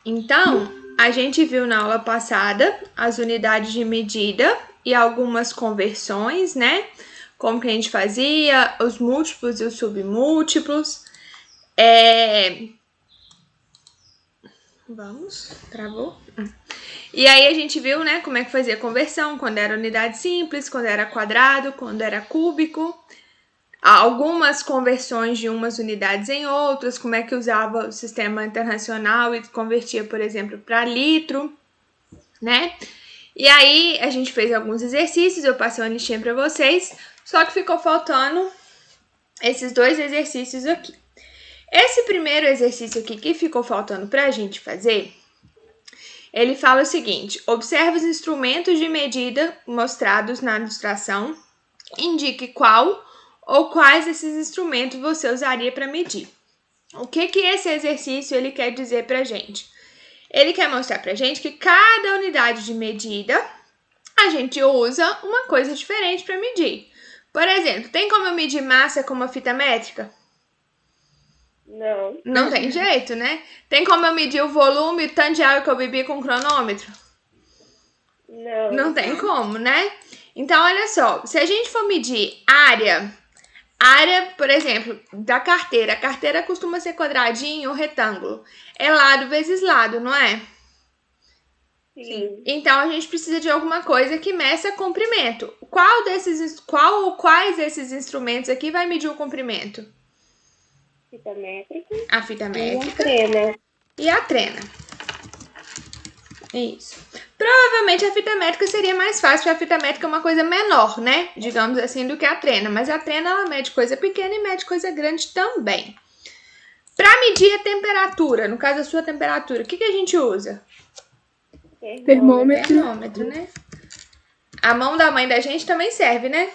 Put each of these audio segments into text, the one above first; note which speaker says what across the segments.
Speaker 1: Então, a gente viu na aula passada as unidades de medida e algumas conversões, né? Como que a gente fazia, os múltiplos e os submúltiplos. Vamos, travou? E aí a gente viu, né, como é que fazia conversão, quando era unidade simples, quando era quadrado, quando era cúbico. Algumas conversões de umas unidades em outras, como é que usava o sistema internacional e convertia, por exemplo, para litro, né? E aí a gente fez alguns exercícios, eu passei uma listinha para vocês, só que ficou faltando esses dois exercícios aqui. Esse primeiro exercício aqui que ficou faltando para a gente fazer, ele fala o seguinte: observe os instrumentos de medida mostrados na ilustração, indique qual ou quais desses instrumentos você usaria para medir. O que esse exercício ele quer dizer para a gente? Ele quer mostrar para a gente que cada unidade de medida a gente usa uma coisa diferente para medir. Por exemplo, tem como eu medir massa com uma fita métrica?
Speaker 2: Não.
Speaker 1: Não tem jeito, né? Tem como eu medir o volume, o tanto de água que eu bebi com o cronômetro?
Speaker 2: Não.
Speaker 1: Não tem como, né? Então, olha só, se a gente for medir área, por exemplo, da carteira, a carteira costuma ser quadradinho ou retângulo. É lado vezes lado, não é?
Speaker 2: Sim.
Speaker 1: Então, a gente precisa de alguma coisa que meça comprimento. Qual ou quais desses instrumentos aqui vai medir o comprimento?
Speaker 2: Fita métrica.
Speaker 1: A fita métrica
Speaker 2: E a trena.
Speaker 1: e a trena. Isso. Provavelmente a fita métrica seria mais fácil, porque a fita métrica é uma coisa menor, né? Digamos assim, do que a trena. Mas a trena, ela mede coisa pequena e mede coisa grande também. Para medir a temperatura, no caso a sua temperatura, o que a gente usa? Termômetro, né? A mão da mãe da gente também serve, né?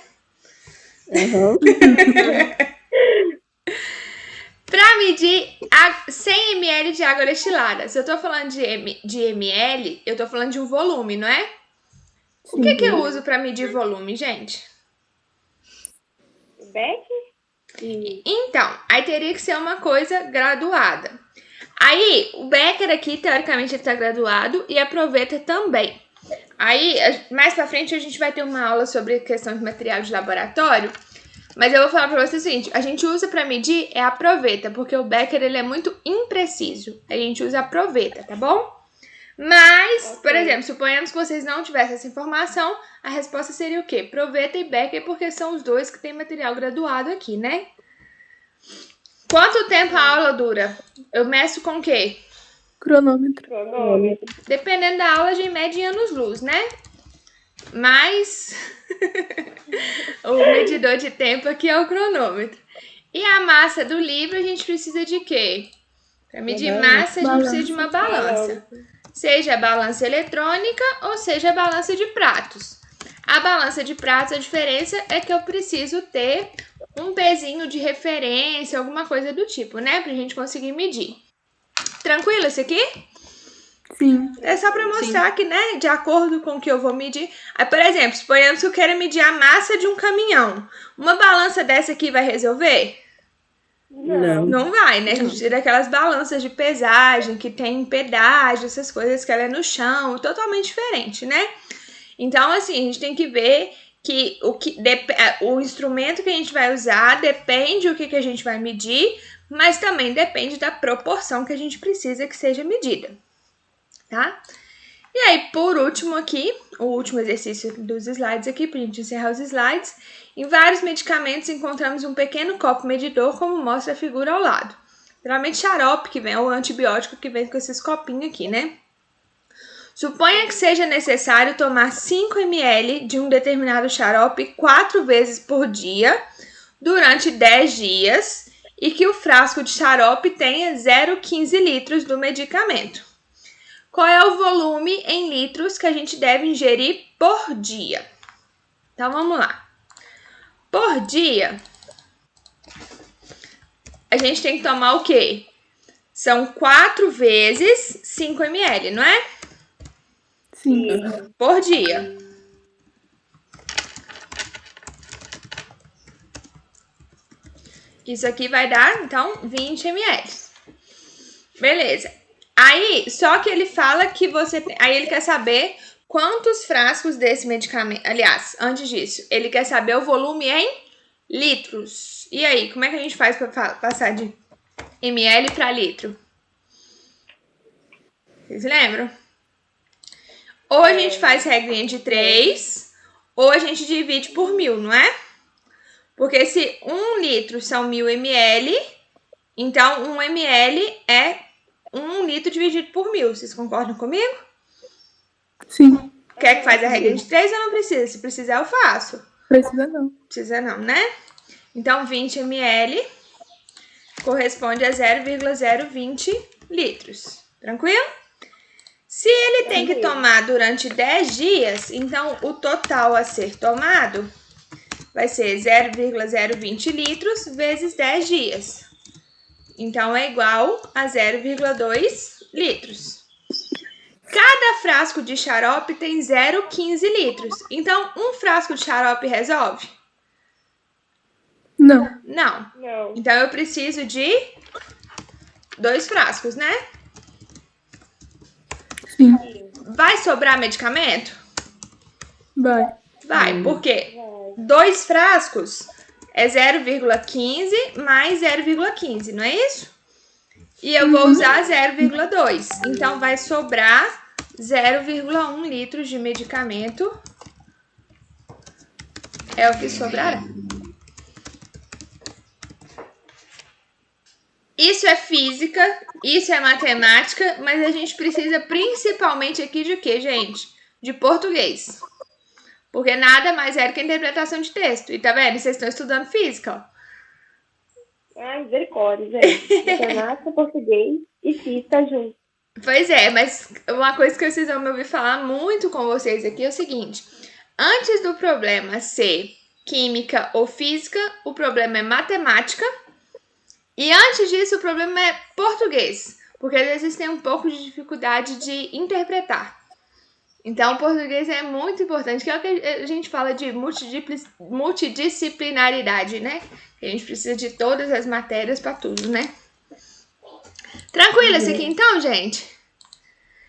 Speaker 2: Uhum.
Speaker 1: Para medir 100 ml de água destilada. Se eu tô falando de ml, eu tô falando de um volume, não é? O que eu uso para medir volume, gente?
Speaker 2: Becker?
Speaker 1: Então, aí teria que ser uma coisa graduada. Aí, o Becker aqui, teoricamente, ele tá graduado e a Proveta também. Aí, mais pra frente, a gente vai ter uma aula sobre questão de material de laboratório. Mas eu vou falar pra vocês o seguinte: a gente usa pra medir a Proveta, porque o Becker ele é muito impreciso. A gente usa a Proveta, tá bom? Mas, por exemplo, suponhamos que vocês não tivessem essa informação, a resposta seria o quê? Proveta e Becker, porque são os dois que têm material graduado aqui, né? Quanto tempo a aula dura? Eu meço com o quê?
Speaker 3: Cronômetro.
Speaker 1: Dependendo da aula, a gente mede em anos-luz, né? Mas o medidor de tempo aqui é o cronômetro. E a massa do livro, a gente precisa de quê? Para medir massa, a gente precisa de uma balança. Seja a balança eletrônica ou seja a balança de pratos. A balança de pratos, a diferença é que eu preciso ter um pezinho de referência, alguma coisa do tipo, né? Pra gente conseguir medir. Tranquilo esse aqui?
Speaker 3: Sim.
Speaker 1: É só pra mostrar que, né, de acordo com o que eu vou medir. Aí, por exemplo, suponhamos que eu quero medir a massa de um caminhão. Uma balança dessa aqui vai resolver?
Speaker 2: Não.
Speaker 1: Não vai, né? A gente tira aquelas balanças de pesagem que tem pedágio, essas coisas que ela é no chão, totalmente diferente, né? Então, assim, a gente tem que ver que o instrumento que a gente vai usar depende do que a gente vai medir, mas também depende da proporção que a gente precisa que seja medida, tá? E aí, por último aqui, o último exercício dos slides aqui, pra gente encerrar os slides. Em vários medicamentos encontramos um pequeno copo medidor, como mostra a figura ao lado. Geralmente xarope que vem, ou antibiótico que vem com esses copinhos aqui, né? Suponha que seja necessário tomar 5 ml de um determinado xarope 4 vezes por dia, durante 10 dias, e que o frasco de xarope tenha 0,15 litros do medicamento. Qual é o volume em litros que a gente deve ingerir por dia? Então, vamos lá. Por dia, a gente tem que tomar o quê? São 4 vezes 5 ml, não é?
Speaker 3: Sim.
Speaker 1: Por dia. Isso aqui vai dar, então, 20 ml. Beleza. Aí, só que ele fala que você tem... Aí ele quer saber quantos frascos desse medicamento... Aliás, antes disso, ele quer saber o volume em litros. E aí, como é que a gente faz para passar de ml para litro? Vocês lembram? Ou a gente faz regrinha de 3, ou a gente divide por 1000, não é? Porque se 1 litro são 1000 ml, então 1 ml é 1 litro dividido por 1000. Vocês concordam comigo?
Speaker 3: Sim.
Speaker 1: Quer que faz a regra de 3 ou não precisa? Se precisar, eu faço.
Speaker 3: Precisa não.
Speaker 1: Precisa não, né? Então, 20 ml corresponde a 0,020 litros. Tranquilo? Se ele tem que tomar durante 10 dias, então o total a ser tomado vai ser 0,020 litros vezes 10 dias. Então, é igual a 0,2 litros. Cada frasco de xarope tem 0,15 litros. Então, um frasco de xarope resolve?
Speaker 3: Não.
Speaker 1: Não.
Speaker 2: Não.
Speaker 1: Então, eu preciso de 2 frascos, né?
Speaker 3: Sim.
Speaker 1: Vai sobrar medicamento?
Speaker 3: Vai.
Speaker 1: Vai, por quê?
Speaker 2: Vai.
Speaker 1: 2 frascos é 0,15 mais 0,15, não é isso? E eu vou usar 0,2. Então, vai sobrar 0,1 litros de medicamento. É o que sobrará. Isso é física, isso é matemática, mas a gente precisa principalmente aqui de quê, gente? De português. Porque nada mais é do que interpretação de texto. E tá vendo? Vocês estão estudando física, ó.
Speaker 2: Ai, misericórdia, gente. Matemática, português e física junto.
Speaker 1: Pois é, mas uma coisa que vocês vão me ouvir falar muito com vocês aqui é o seguinte. Antes do problema ser química ou física, o problema é matemática. E antes disso, o problema é português. Porque às vezes tem um pouco de dificuldade de interpretar. Então, o português é muito importante, que é o que a gente fala de multidisciplinaridade, né? Que a gente precisa de todas as matérias para tudo, né? Tranquilo esse aqui então, gente?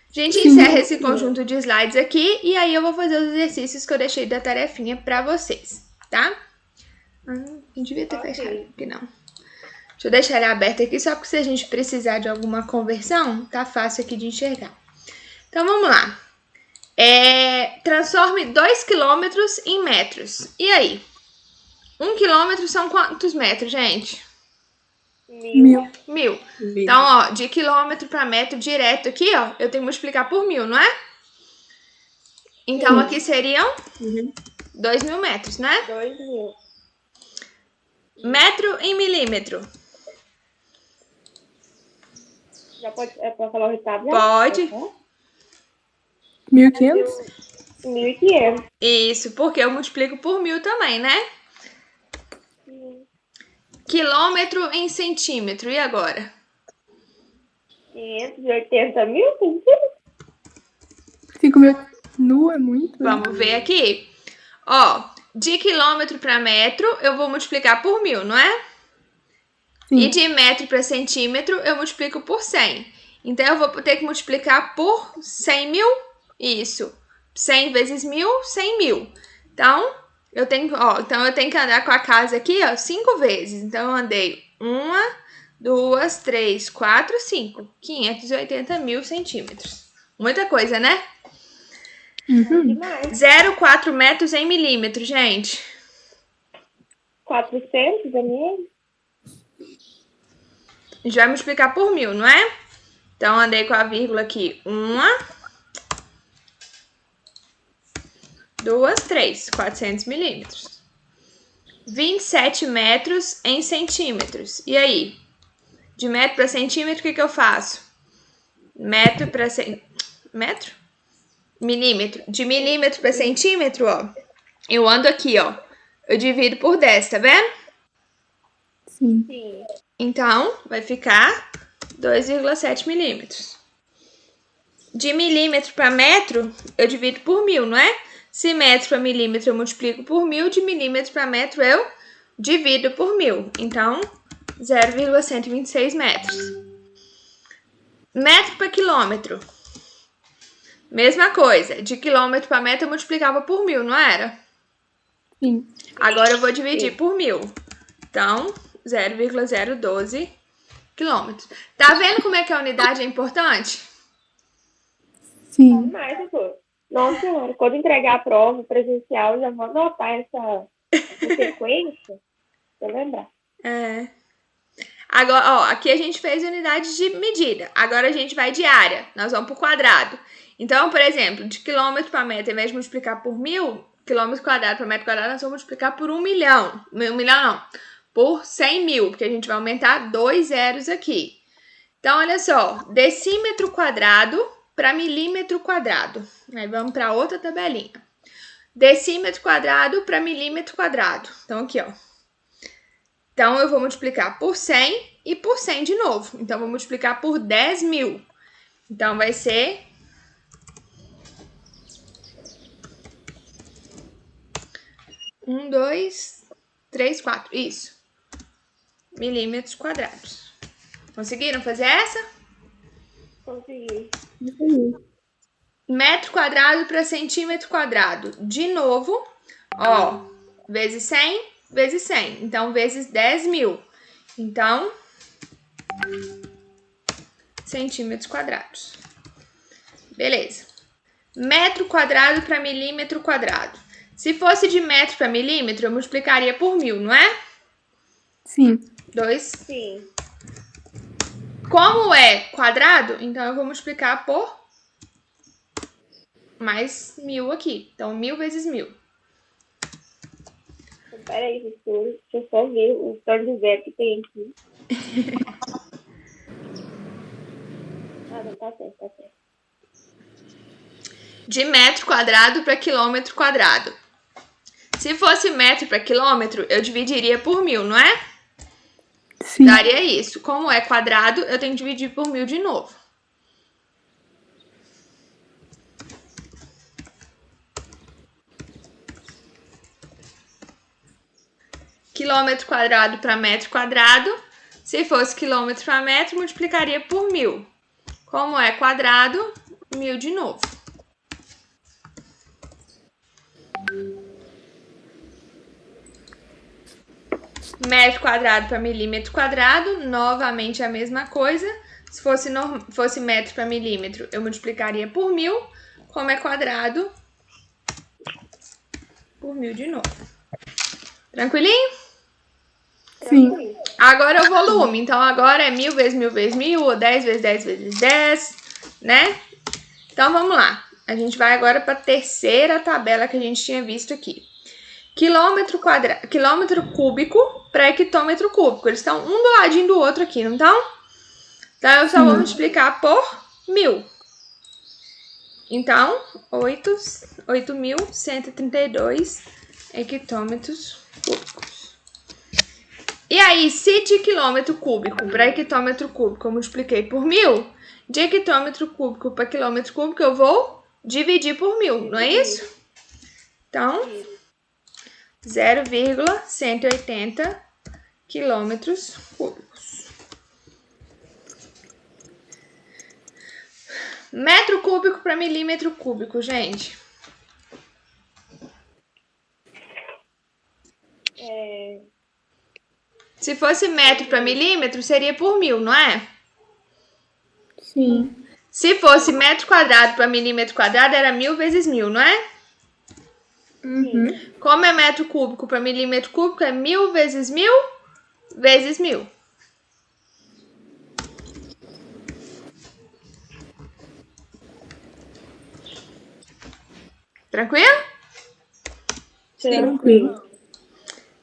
Speaker 1: A gente encerra esse conjunto de slides aqui e aí eu vou fazer os exercícios que eu deixei da tarefinha para vocês, tá? Não devia ter fechado aqui, não. Deixa eu deixar ele aberto aqui só porque se a gente precisar de alguma conversão, tá fácil aqui de enxergar. Então, vamos lá. Transforme 2 quilômetros em metros. E aí? 1 quilômetro são quantos metros, gente?
Speaker 3: 1000.
Speaker 1: 1000. Então, ó, de quilômetro para metro direto aqui, ó, eu tenho que multiplicar por 1000, não é? Então, aqui seriam 2.000 metros, né?
Speaker 2: 2.000.
Speaker 1: Metro em milímetro.
Speaker 2: Já pode falar o resultado?
Speaker 1: Pode.
Speaker 3: 1.500?
Speaker 2: 1.500.
Speaker 1: Isso, porque eu multiplico por 1000 também, né? Quilômetro em centímetro. E agora?
Speaker 2: 580 mil?
Speaker 3: 5.000 nu é muito?
Speaker 1: Vamos ver aqui. Ó, de quilômetro para metro, eu vou multiplicar por 1000, não é?
Speaker 3: Sim.
Speaker 1: E de metro para centímetro, eu multiplico por 100. Então, eu vou ter que multiplicar por 100 mil. Isso. 100 vezes 1000, 100 mil. Então, eu tenho que andar com a casa aqui, ó, 5 vezes. Então, eu andei 1, 2, 3, 4, 5. 580 mil centímetros. Muita coisa, né?
Speaker 2: Demais.
Speaker 1: 0,4 metros em milímetro, gente.
Speaker 2: 400 ml?
Speaker 1: A gente vai multiplicar por 1000, não é? Então, andei com a vírgula aqui. 1, 2, 3. 400 milímetros. 27 metros em centímetros. E aí? De metro para centímetro, o que eu faço? Metro para metro? Milímetro. De milímetro para centímetro, ó. Eu ando aqui, ó. Eu divido por 10, tá vendo?
Speaker 3: Sim.
Speaker 2: Sim.
Speaker 1: Então, vai ficar 2,7 milímetros. De milímetro para metro, eu divido por 1000, não é? Se metro para milímetro eu multiplico por 1000, de milímetro para metro eu divido por 1000. Então, 0,126 metros. Metro para quilômetro. Mesma coisa. De quilômetro para metro eu multiplicava por 1000, não era?
Speaker 3: Sim.
Speaker 1: Agora eu vou dividir por 1000. Então, 0,012 quilômetros. Tá vendo como é que a unidade é importante?
Speaker 3: Sim.
Speaker 2: Mas, pô, nossa senhora, quando entregar a prova presencial, já vou anotar essa sequência pra lembrar.
Speaker 1: É. Agora, ó, aqui a gente fez unidade de medida. Agora a gente vai de área. Nós vamos pro quadrado. Então, por exemplo, de quilômetro para metro, ao invés de multiplicar por 1000, quilômetro quadrado para metro quadrado, nós vamos multiplicar por 1 milhão. 1 milhão não. Por 100 mil, porque a gente vai aumentar 2 zeros aqui. Então, olha só. Decímetro quadrado para milímetro quadrado. Aí vamos para outra tabelinha. Decímetro quadrado para milímetro quadrado. Então, aqui, ó. Então, eu vou multiplicar por 100 e por 100 de novo. Então, eu vou multiplicar por 10 mil. Então, vai ser 1, 2, 3, 4. Isso. Milímetros quadrados. Conseguiram fazer essa?
Speaker 2: Consegui.
Speaker 1: Metro quadrado para centímetro quadrado. De novo, ó, vezes 100, vezes 100. Então, vezes 10 mil. Então, centímetros quadrados. Beleza. Metro quadrado para milímetro quadrado. Se fosse de metro para milímetro, eu multiplicaria por 1000, não é?
Speaker 3: Sim.
Speaker 1: 2.
Speaker 2: Sim.
Speaker 1: Como é quadrado, então eu vou multiplicar por mais 1000 aqui. Então, 1000 vezes 1000.
Speaker 2: Pera aí, professor. Deixa eu só ver o tanto de zero que tem aqui. Ah, não, tá certo, tá certo.
Speaker 1: De metro quadrado para quilômetro quadrado. Se fosse metro para quilômetro, eu dividiria por 1000, não é?
Speaker 3: Sim.
Speaker 1: Daria isso. Como é quadrado, eu tenho que dividir por 1000 de novo. Quilômetro quadrado para metro quadrado. Se fosse quilômetro para metro, multiplicaria por 1000. Como é quadrado, 1000 de novo. Metro quadrado para milímetro quadrado, novamente a mesma coisa. Se fosse metro para milímetro, eu multiplicaria por 1000. Como é quadrado, por 1000 de novo. Tranquilinho?
Speaker 3: Sim.
Speaker 1: Agora é o volume. Então, agora é 1000 vezes 1000 vezes 1000, ou 10 vezes 10 vezes 10, né? Então, vamos lá. A gente vai agora para a terceira tabela que a gente tinha visto aqui. Quilômetro cúbico para hectômetro cúbico. Eles estão um do ladinho do outro aqui, não estão? Então, eu só vou multiplicar por 1000. Então, 8.132 hectômetros cúbicos. E aí, se de quilômetro cúbico para hectômetro cúbico eu multipliquei por 1000, de hectômetro cúbico para quilômetro cúbico eu vou dividir por 1000, não é isso? Então, 0,180 quilômetros cúbicos. Metro cúbico para milímetro cúbico, gente. Se fosse metro para milímetro, seria por 1000, não é?
Speaker 3: Sim.
Speaker 1: Se fosse metro quadrado para milímetro quadrado, era 1000 vezes 1000, não é?
Speaker 3: Uhum.
Speaker 1: Como é metro cúbico para milímetro cúbico, é 1000 vezes 1000 vezes 1000. Tranquilo?
Speaker 3: Tranquilo.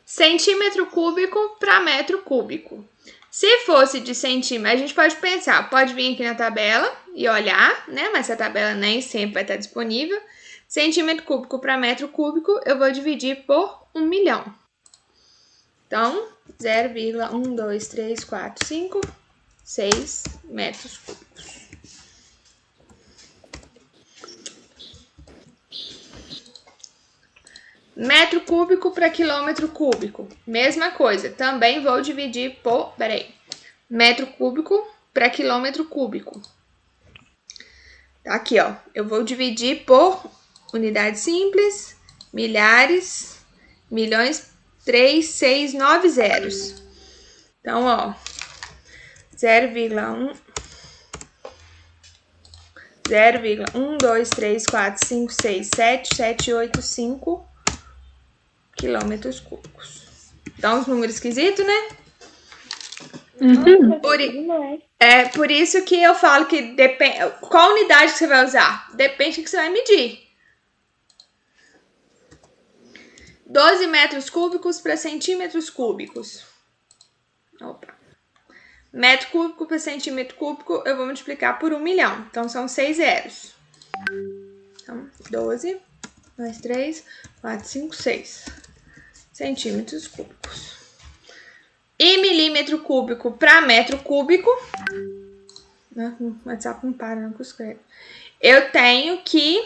Speaker 1: Centímetro cúbico para metro cúbico. Se fosse de centímetro, a gente pode pensar, pode vir aqui na tabela e olhar, né? Mas essa tabela nem sempre vai estar disponível. Centímetro cúbico para metro cúbico, eu vou dividir por 1 milhão. Então, 0,12345 metros cúbicos. Metro cúbico para quilômetro cúbico. Mesma coisa. Também vou dividir por... Metro cúbico para quilômetro cúbico. Aqui, ó. Eu vou dividir por unidade simples, milhares, milhões, 3, 6, 9 zeros. Então, ó, 0,1, 0,1, 2, 3, 4, 5, 6, 7, 7, 8, 5 quilômetros cúbicos. Dá uns números esquisitos, né? Por isso que eu falo que depende. Qual unidade que você vai usar? Depende do que você vai medir. 12 metros cúbicos para centímetros cúbicos. Opa. Metro cúbico para centímetro cúbico, eu vou multiplicar por 1 milhão. Então, são 6 zeros. Então, 12, mais 3, 4, 5, 6 centímetros cúbicos. E milímetro cúbico para metro cúbico. O WhatsApp não para, não escreve. Eu tenho que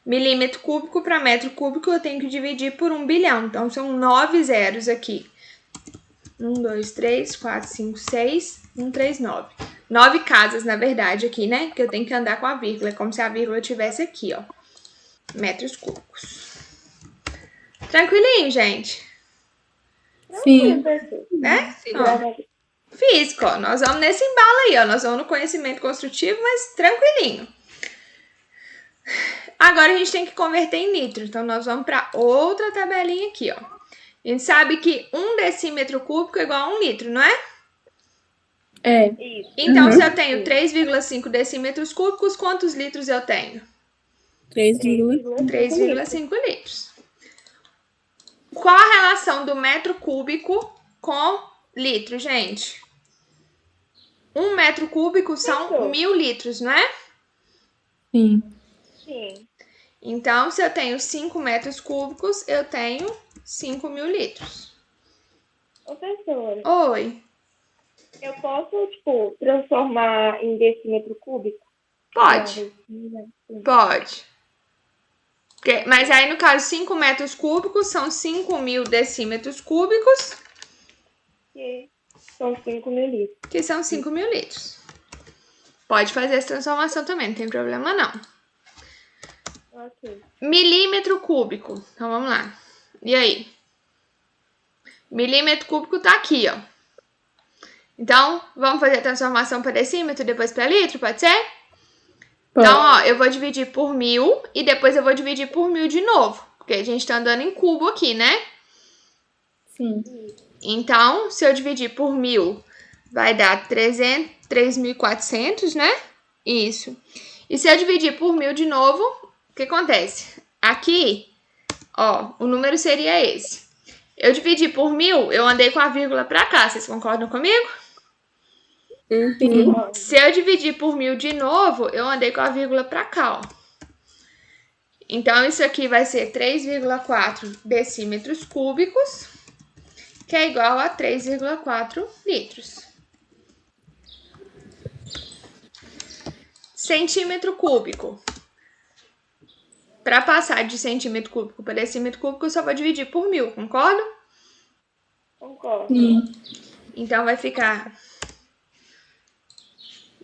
Speaker 1: milímetro cúbico para metro cúbico eu tenho que dividir por 1 bilhão. Então, são 9 zeros aqui. 1, 2, 3, 4, 5, 6, 1, 3, 9. 9 casas, na verdade, aqui, né? Que eu tenho que andar com a vírgula. É como se a vírgula estivesse aqui, ó. Metros cúbicos. Tranquilinho, gente?
Speaker 3: Sim.
Speaker 1: Né? Ó, físico, ó. Nós vamos nesse embalo aí, ó. Nós vamos no conhecimento construtivo, mas tranquilinho. Agora a gente tem que converter em litro. Então, nós vamos para outra tabelinha aqui, ó. A gente sabe que 1 decímetro cúbico é igual a 1 litro, não é?
Speaker 3: É.
Speaker 1: Então, se eu tenho 3,5 decímetros cúbicos, quantos litros eu tenho? 3,5 litros. Qual a relação do metro cúbico com litro, gente? 1 metro cúbico são 1.000 litros, não é?
Speaker 3: Sim.
Speaker 2: Sim.
Speaker 1: Então, se eu tenho 5 metros cúbicos, eu tenho 5.000 litros.
Speaker 2: Professora,
Speaker 1: Oi.
Speaker 2: eu posso, tipo, transformar em decímetro cúbico?
Speaker 1: Pode. Pode. Mas aí, no caso, 5 metros cúbicos são 5.000 decímetros cúbicos.
Speaker 2: Que são 5.000 litros.
Speaker 1: Que são 5.000 litros. Pode fazer essa transformação também, não tem problema não.
Speaker 2: Ok.
Speaker 1: Milímetro cúbico. Então, vamos lá. E aí? Milímetro cúbico tá aqui, ó. Então, vamos fazer a transformação para decímetro e depois para litro, pode ser? Pode. Então, ó, eu vou dividir por 1.000 e depois eu vou dividir por 1.000 de novo. Porque a gente tá andando em cubo aqui, né?
Speaker 3: Sim.
Speaker 1: Então, se eu dividir por 1.000, vai dar 3.400, né? Isso. E se eu dividir por 1.000 de novo, o que acontece? Aqui, ó, o número seria esse. Eu dividi por 1.000, eu andei com a vírgula pra cá. Vocês concordam comigo?
Speaker 3: Sim.
Speaker 1: Se eu dividir por 1.000 de novo, eu andei com a vírgula pra cá, ó. Então, isso aqui vai ser 3,4 decímetros cúbicos, que é igual a 3,4 litros. Centímetro cúbico. Para passar de centímetro cúbico para decímetro cúbico, eu só vou dividir por 1.000, concorda?
Speaker 2: Concordo.
Speaker 3: Sim.
Speaker 1: Então, vai ficar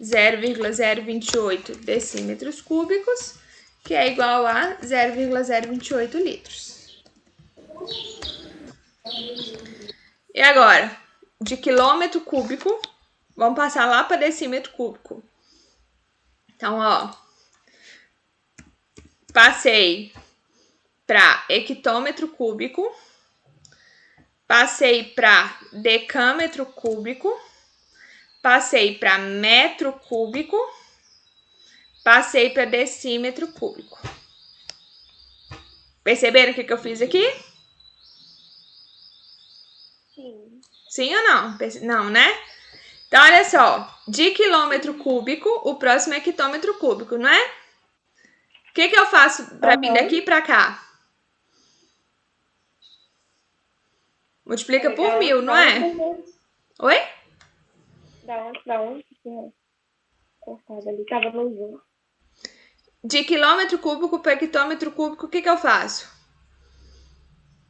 Speaker 1: 0,028 decímetros cúbicos, que é igual a 0,028 litros. E agora, de quilômetro cúbico, vamos passar lá para decímetro cúbico. Então, ó, passei para hectômetro cúbico, passei para decâmetro cúbico, passei para metro cúbico, passei para decímetro cúbico. Perceberam o que eu fiz aqui?
Speaker 2: Sim.
Speaker 1: Sim ou não? Não, né? Então, olha só. De quilômetro cúbico, o próximo é hectômetro cúbico, não é? O que eu faço para vir daqui para cá? Multiplica por 1.000, não é? Oi?
Speaker 2: Da onde que tinha cortado ali? Tava no zoom.
Speaker 1: De quilômetro cúbico para hectômetro cúbico, o que eu faço?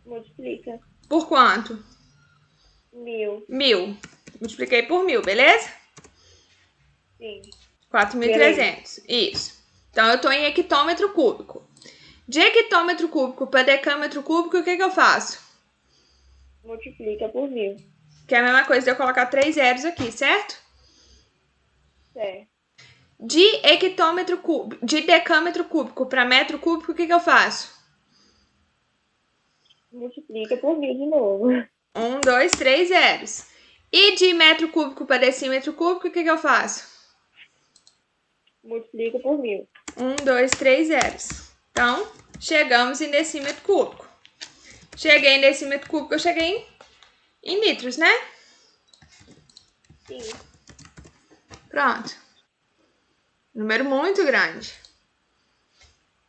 Speaker 2: Multiplica.
Speaker 1: Por quanto?
Speaker 2: 1.000.
Speaker 1: 1.000. Multipliquei por 1.000, beleza?
Speaker 2: Sim.
Speaker 1: 4.300. Isso. Então, eu estou em hectômetro cúbico. De hectômetro cúbico para decâmetro cúbico, o que eu faço?
Speaker 2: Multiplica por 1000.
Speaker 1: Que é a mesma coisa de eu colocar 3 zeros aqui, certo?
Speaker 2: Certo.
Speaker 1: De hectômetro cúbico, de decâmetro cúbico para metro cúbico, o que eu faço?
Speaker 2: Multiplica por 1000 de novo.
Speaker 1: 1, 2, 3 zeros. E de metro cúbico para decímetro cúbico, o que eu faço?
Speaker 2: Multiplica por 1000.
Speaker 1: 1, 2, 3 zeros. Então, chegamos em decímetro cúbico. Cheguei em decímetro cúbico, eu cheguei em litros, né?
Speaker 2: Sim.
Speaker 1: Pronto. Número muito grande.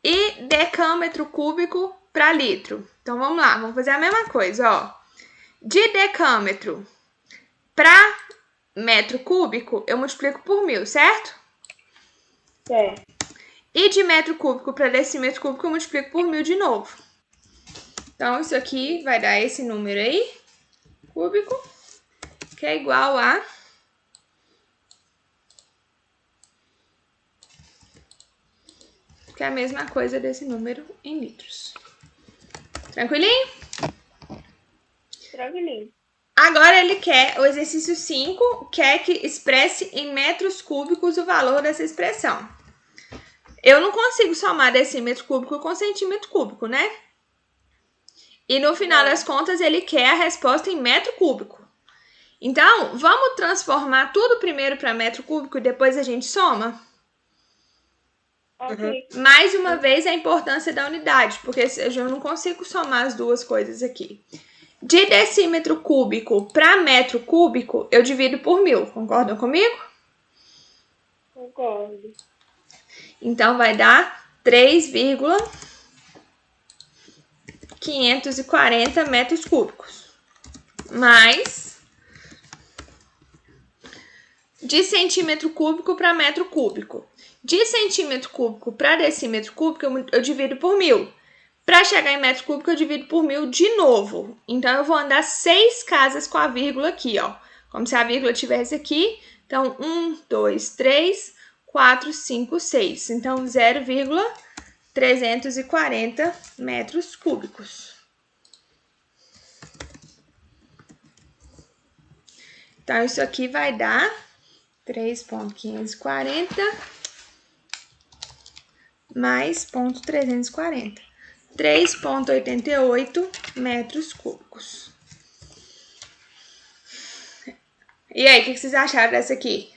Speaker 1: E decâmetro cúbico para litro. Então, vamos lá. Vamos fazer a mesma coisa, ó. De decâmetro para metro cúbico, eu multiplico por 1000, certo?
Speaker 2: Certo.
Speaker 1: E de metro cúbico para decímetro cúbico, eu multiplico por 1000 de novo. Então, isso aqui vai dar esse número aí, cúbico, que é igual a... que é a mesma coisa desse número em litros. Tranquilinho?
Speaker 2: Tranquilinho.
Speaker 1: Agora ele quer, o exercício 5, quer que expresse em metros cúbicos o valor dessa expressão. Eu não consigo somar decímetro cúbico com centímetro cúbico, né? E no final das contas, ele quer a resposta em metro cúbico. Então, vamos transformar tudo primeiro para metro cúbico e depois a gente soma?
Speaker 2: Ok.
Speaker 1: Mais uma vez, a importância da unidade, porque eu não consigo somar as duas coisas aqui. De decímetro cúbico para metro cúbico, eu divido por 1000. Concordam comigo?
Speaker 2: Concordo.
Speaker 1: Então, vai dar 3,540 metros cúbicos. Mais de centímetro cúbico para metro cúbico. De centímetro cúbico para decímetro cúbico, eu divido por 1000. Para chegar em metro cúbico, eu divido por 1000 de novo. Então, eu vou andar 6 casas com a vírgula aqui, ó. Como se a vírgula estivesse aqui. Então, 1, 2, 3, 4, 5, 6. Então, 0,340 metros cúbicos. Então, isso aqui vai dar 3,540 mais 0,340. 3,88 metros cúbicos. E aí, o que vocês acharam dessa aqui?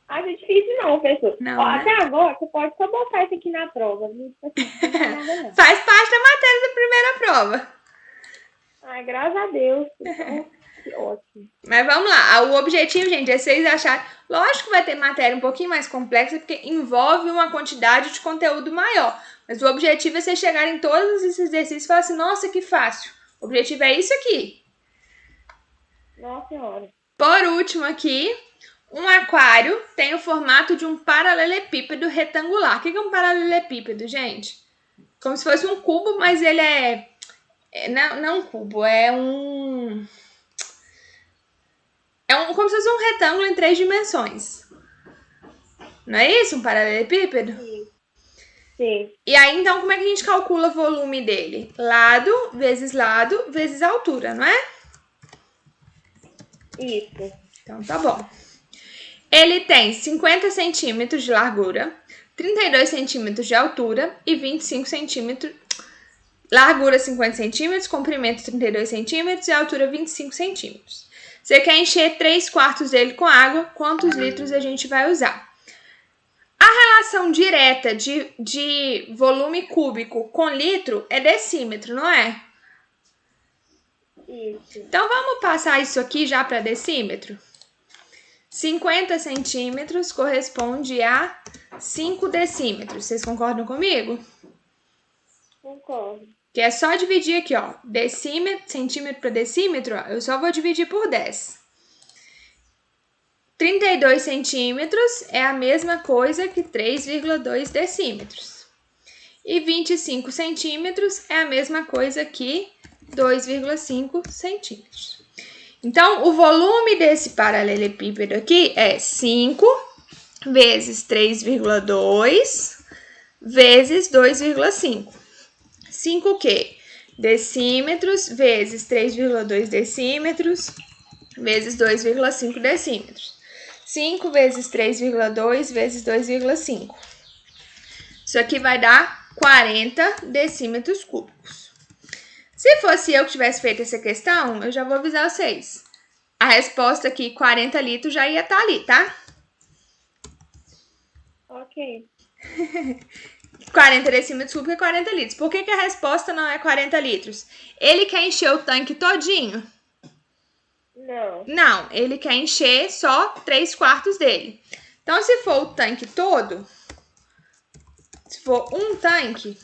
Speaker 2: Ah, não é difícil não, professor.
Speaker 1: Não,
Speaker 2: Ó,
Speaker 1: né?
Speaker 2: até agora, você pode só botar isso aqui na prova. Não precisa nada, não.
Speaker 1: Faz parte da matéria da primeira prova.
Speaker 2: Ai, graças a Deus. Então, que ótimo.
Speaker 1: Mas vamos lá. O objetivo, gente, é vocês acharem... Lógico que vai ter matéria um pouquinho mais complexa, porque envolve uma quantidade de conteúdo maior. Mas o objetivo é vocês chegarem em todos esses exercícios e falar assim, nossa, que fácil. O objetivo é isso aqui.
Speaker 2: Nossa Senhora.
Speaker 1: Por último aqui, um aquário tem o formato de um paralelepípedo retangular. O que é um paralelepípedo, gente? Como se fosse um cubo, mas ele não um cubo, como se fosse um retângulo em 3 dimensões. Não é isso? Um paralelepípedo?
Speaker 2: Sim.
Speaker 1: E aí, então, como é que a gente calcula o volume dele? Lado vezes altura, não é?
Speaker 2: Isso.
Speaker 1: Então, tá bom. Ele tem 50 centímetros de largura, 32 centímetros de altura e 25 centímetros... Largura 50 centímetros, comprimento 32 centímetros e altura 25 centímetros. Você quer encher 3/4 dele com água, quantos litros a gente vai usar? A relação direta de volume cúbico com litro é decímetro, não é?
Speaker 2: Isso.
Speaker 1: Então, vamos passar isso aqui já para decímetro? 50 centímetros corresponde a 5 decímetros. Vocês concordam comigo?
Speaker 2: Concordo.
Speaker 1: Que é só dividir aqui, ó. Centímetro para decímetro, ó, eu só vou dividir por 10. 32 centímetros é a mesma coisa que 3,2 decímetros. E 25 centímetros é a mesma coisa que 2,5 centímetros. Então, o volume desse paralelepípedo aqui é 5 vezes 3,2 vezes 2,5. 5 o quê? Decímetros vezes 3,2 decímetros vezes 2,5 decímetros. 5 vezes 3,2 vezes 2,5. Isso aqui vai dar 40 decímetros cúbicos. Se fosse eu que tivesse feito essa questão, eu já vou avisar vocês. A resposta aqui, 40 litros, já ia estar ali, tá?
Speaker 2: Ok.
Speaker 1: 40 decímetros cúbicos é 40 litros. Por que a resposta não é 40 litros? Ele quer encher o tanque todinho?
Speaker 2: Não.
Speaker 1: Não, ele quer encher só 3/4 dele. Então, se for o tanque todo, se for um tanque,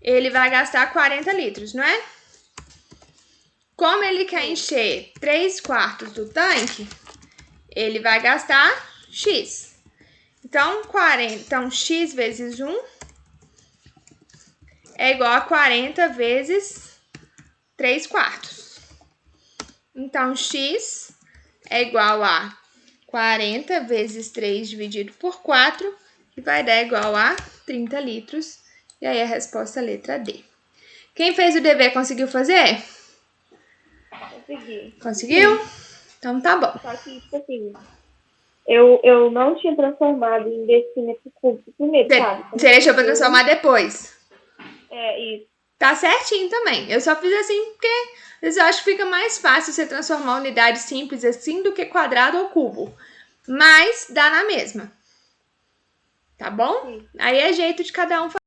Speaker 1: ele vai gastar 40 litros, não é? Como ele quer encher 3/4 do tanque, ele vai gastar X. Então, X vezes 1 é igual a 40 vezes 3/4. Então, X é igual a 40 vezes 3 dividido por 4, que vai dar igual a 30 litros. E aí a resposta é a letra D. Quem fez o dever conseguiu fazer?
Speaker 2: Consegui.
Speaker 1: Conseguiu? Então tá bom.
Speaker 2: Só que, tipo assim, eu não tinha transformado em decímetro cúbico primeiro, sabe?
Speaker 1: Você deixou pra transformar depois.
Speaker 2: É, isso.
Speaker 1: Tá certinho também. Eu só fiz assim porque às vezes eu acho que fica mais fácil você transformar unidade simples assim do que quadrado ou cubo. Mas dá na mesma. Tá bom?
Speaker 2: Sim.
Speaker 1: Aí é jeito de cada um fazer.